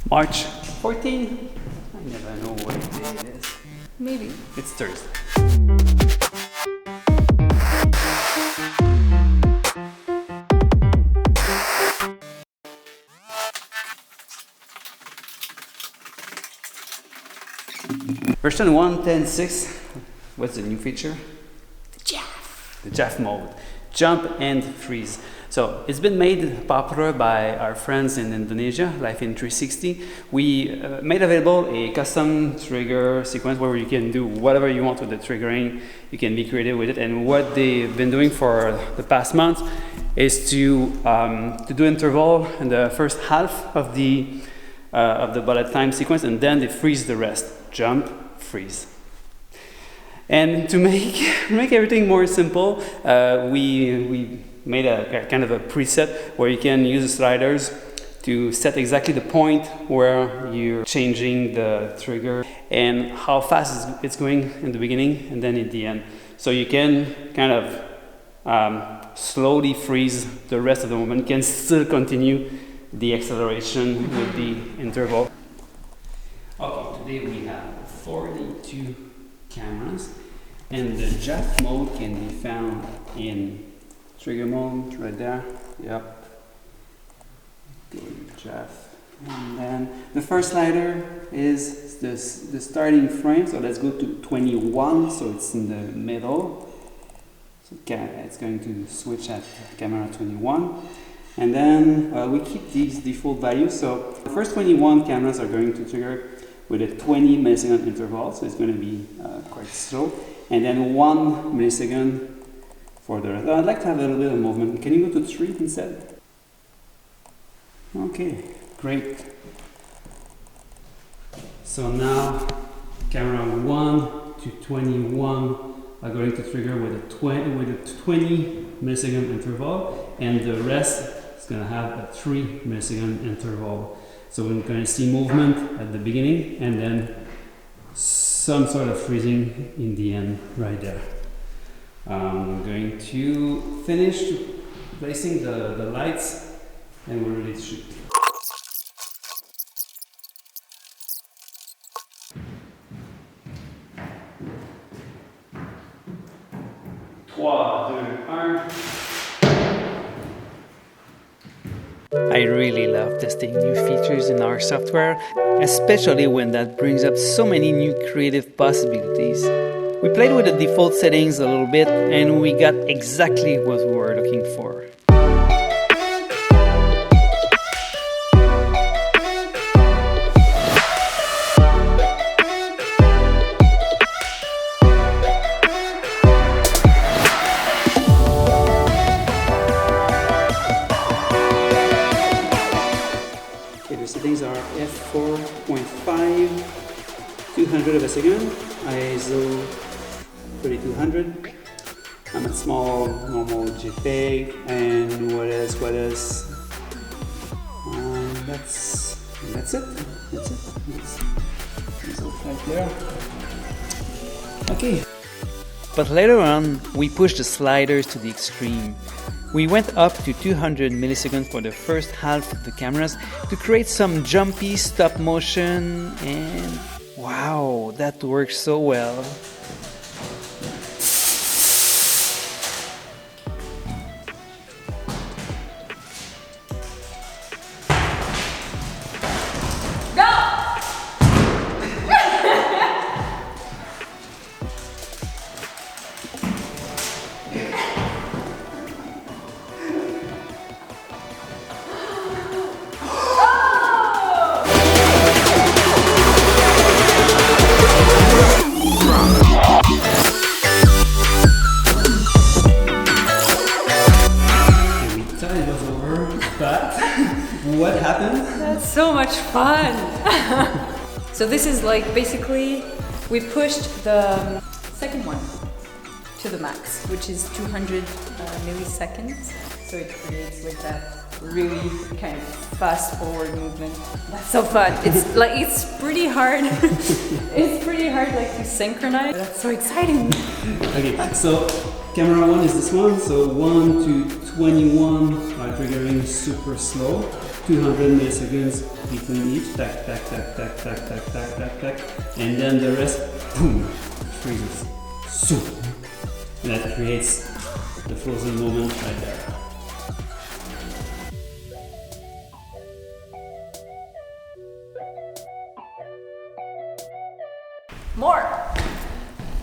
March 14. I never know what day it is. Maybe. It's Thursday. Version 1.10.6. What's the new feature? The JAF. The JAF mode. Jump and freeze. So it's been made popular by our friends in Indonesia, Life in 360. We made available a custom trigger sequence where you can do whatever you want with the triggering. You can be creative with it. And what they've been doing for the past month is to do interval in the first half of the bullet time sequence, and then they freeze the rest. Jump, freeze. And to make everything more simple, we made a kind of a preset where you can use the sliders to set exactly the point where you're changing the trigger and how fast it's going in the beginning and then in the end. So you can kind of slowly freeze the rest of the movement. You can still continue the acceleration with the interval. Okay, today we have 42 cameras, and the JAF mode can be found in trigger mode right there. Yep. Go to JAF, and then the first slider is the starting frame. So let's go to 21. So it's in the middle. So it's going to switch at camera 21. And then we keep these default values. So the first 21 cameras are going to trigger with a 20 millisecond interval, so it's going to be quite slow. And then 1 millisecond for the rest. I'd like to have a little bit of movement. Can you go to 3 instead? Okay, great. So now camera 1 to 21 are going to trigger with a 20 millisecond interval, and the rest is going to have a 3 millisecond interval. So we're going to see movement at the beginning and then some sort of freezing in the end right there. I'm going to finish placing the lights and we're ready to shoot. 3, 2, 1. I really love testing new features in our software, especially when that brings up so many new creative possibilities. We played with the default settings a little bit and we got exactly what we were looking for. Settings are f4.5, 200 of a second, ISO 3200. I'm at small, normal JPEG, and what else? That's it. It's all right there. Okay. But later on, we pushed the sliders to the extreme. We went up to 200 milliseconds for the first half of the cameras to create some jumpy stop motion, and wow, that works so well. What happened? That's so much fun! So this is like basically we pushed the second one to the max, which is 200 milliseconds. So it creates like that really kind of fast forward movement. That's so fun. It's pretty hard. It's pretty hard like to synchronize. That's so exciting. Okay, so camera 1 is this one. So 1 to 21 are triggering going super slow, 200 milliseconds between each, tack, tack, tack, tack, tack, tack, tack, tack, tack, and then the rest, boom, freezes. So, and that creates the frozen moment right there. More!